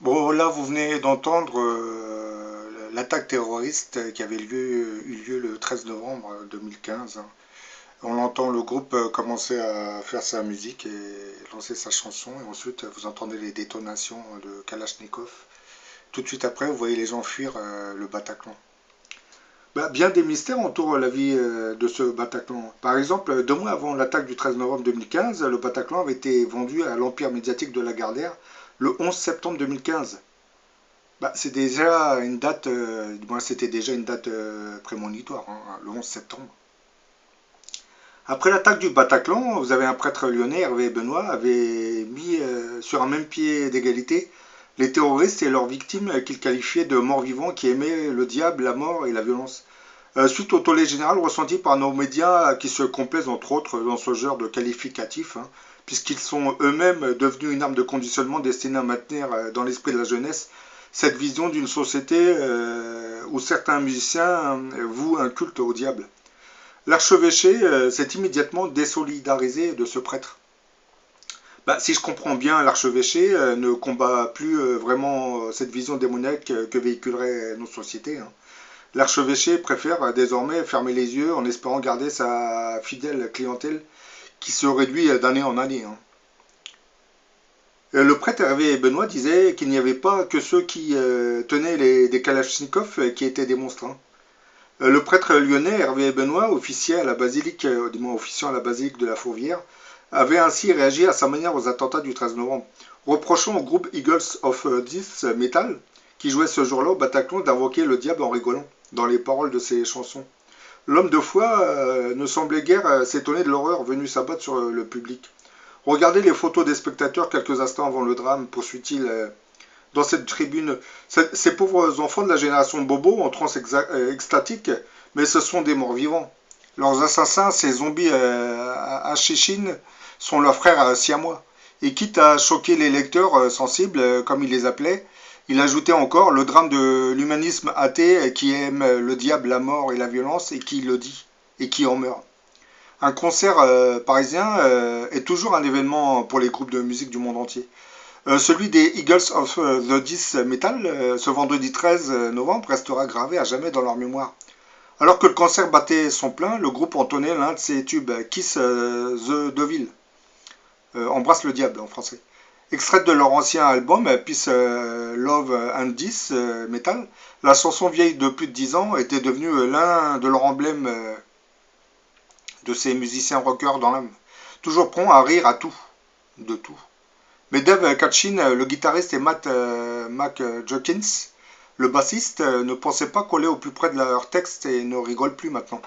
Bon, là, vous venez d'entendre l'attaque terroriste qui avait eu lieu le 13 novembre 2015, hein. On entend le groupe commencer à faire sa musique et lancer sa chanson, et ensuite vous entendez les détonations de Kalachnikov. Tout de suite après, vous voyez les gens fuir le Bataclan. Bah, bien des mystères entourent la vie de ce Bataclan. Par exemple, 2 mois avant l'attaque du 13 novembre 2015, le Bataclan avait été vendu à l'empire médiatique de Lagardère le 11 septembre 2015. Bah, c'est déjà une date, du moins c'était déjà une date prémonitoire, hein, le 11 septembre. Après l'attaque du Bataclan, vous avez un prêtre lyonnais, Hervé Benoît, avait mis sur un même pied d'égalité les terroristes et leurs victimes qu'il qualifiait de morts-vivants qui aimaient le diable, la mort et la violence. Suite au tollé général ressenti par nos médias qui se complaisent entre autres dans ce genre de qualificatif, hein, puisqu'ils sont eux-mêmes devenus une arme de conditionnement destinée à maintenir dans l'esprit de la jeunesse cette vision d'une société où certains musiciens vouent un culte au diable. L'archevêché s'est immédiatement désolidarisé de ce prêtre. Bah, si je comprends bien, l'archevêché ne combat plus vraiment cette vision démoniaque que véhiculeraient nos sociétés, hein. L'archevêché préfère désormais fermer les yeux en espérant garder sa fidèle clientèle qui se réduit d'année en année, hein. Le prêtre Hervé Benoît disait qu'il n'y avait pas que ceux qui tenaient des kalachnikovs qui étaient des monstres, hein. Le prêtre lyonnais Hervé Benoît, officier à la basilique, du moins officiant à la basilique de la Fourvière, avait ainsi réagi à sa manière aux attentats du 13 novembre, reprochant au groupe Eagles of Death Metal, qui jouait ce jour-là au Bataclan, d'invoquer le diable en rigolant dans les paroles de ses chansons. L'homme de foi ne semblait guère s'étonner de l'horreur venue s'abattre sur le public. Regardez les photos des spectateurs quelques instants avant le drame, poursuit-il dans cette tribune. Ces pauvres enfants de la génération Bobo en transe extatique, mais ce sont des morts vivants. Leurs assassins, ces zombies Hachéchines, sont leurs frères siamois. Et quitte à choquer les lecteurs sensibles, comme il les appelait, il ajoutait encore le drame de l'humanisme athée qui aime le diable, la mort et la violence et qui le dit et qui en meurt. Un concert parisien est toujours un événement pour les groupes de musique du monde entier. Celui des Eagles of the Death Metal, ce vendredi 13 novembre, restera gravé à jamais dans leur mémoire. Alors que le concert battait son plein, le groupe entonnait l'un de ses tubes, Kiss the Devil, Embrasse le diable en français. Extraite de leur ancien album, Peace, Love and Death Metal, la chanson vieille de plus de 10 ans était devenue l'un de leurs emblèmes de ces musiciens rockers dans l'âme. Toujours prompt à rire à tout, de tout. Mais Dave Kachin, le guitariste, et Mac Jokins, le bassiste, ne pensaient pas coller au plus près de leur texte et ne rigolent plus maintenant.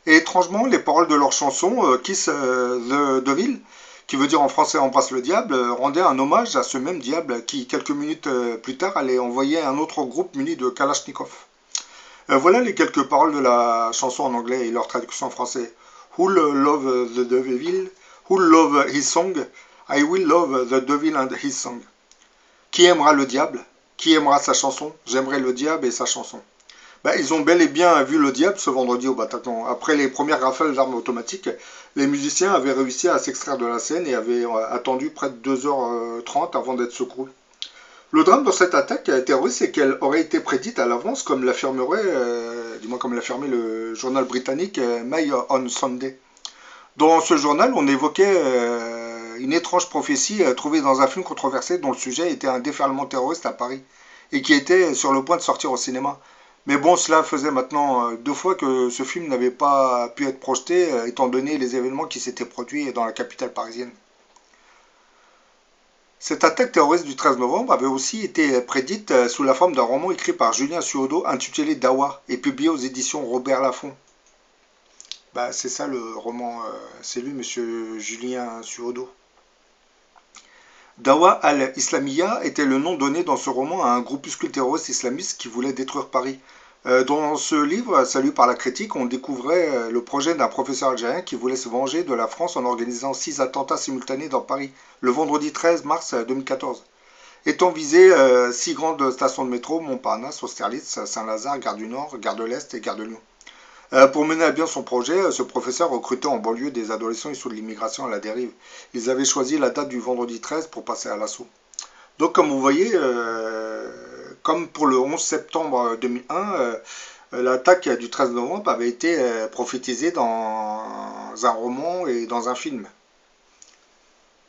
Et étrangement, les paroles de leur chanson, Kiss the Devil, qui veut dire en français Embrasse le diable, rendaient un hommage à ce même diable qui, quelques minutes plus tard, allait envoyer un autre groupe muni de Kalachnikov. Voilà les quelques paroles de la chanson en anglais et leur traduction en français. Who'll love the devil? Who'll love his song? I will love the devil and his song. Qui aimera le diable? Qui aimera sa chanson? J'aimerai le diable et sa chanson. Bah, ils ont bel et bien vu le diable ce vendredi au Bataclan. Après les premières rafales d'armes automatiques, les musiciens avaient réussi à s'extraire de la scène et avaient attendu près de 2h30 avant d'être secourus. Le drame dans cette attaque terroriste, c'est qu'elle aurait été prédite à l'avance, comme l'affirmerait, du moins comme l'affirmait le journal britannique Mail on Sunday. Dans ce journal, on évoquait une étrange prophétie trouvée dans un film controversé dont le sujet était un déferlement terroriste à Paris et qui était sur le point de sortir au cinéma. Mais bon, cela faisait maintenant 2 fois que ce film n'avait pas pu être projeté, étant donné les événements qui s'étaient produits dans la capitale parisienne. Cette attaque terroriste du 13 novembre avait aussi été prédite sous la forme d'un roman écrit par Julien Suodo intitulé Dawa et publié aux éditions Robert Laffont. Bah, c'est ça le roman, c'est lui, monsieur Julien Suodo. Dawa al-Islamiyya était le nom donné dans ce roman à un groupuscule terroriste islamiste qui voulait détruire Paris. Dans ce livre, salué par la critique, on découvrait le projet d'un professeur algérien qui voulait se venger de la France en organisant 6 attentats simultanés dans Paris, le vendredi 13 mars 2014. Étant visées 6 grandes stations de métro, Montparnasse, Austerlitz, Saint-Lazare, Gare du Nord, Gare de l'Est et Gare de Lyon. Pour mener à bien son projet, ce professeur recrutait en banlieue des adolescents issus de l'immigration à la dérive. Ils avaient choisi la date du vendredi 13 pour passer à l'assaut. Donc comme vous voyez, comme pour le 11 septembre 2001, l'attaque du 13 novembre avait été prophétisée dans un roman et dans un film.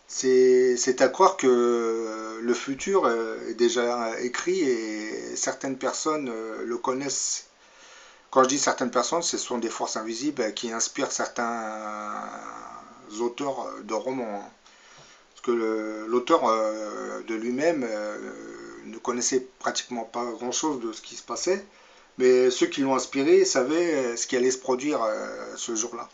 C'est à croire que le futur est déjà écrit et certaines personnes le connaissent. Quand je dis certaines personnes, ce sont des forces invisibles qui inspirent certains auteurs de romans, hein. Parce que l'auteur de lui-même ne connaissait pratiquement pas grand-chose de ce qui se passait, mais ceux qui l'ont inspiré savaient ce qui allait se produire ce jour-là.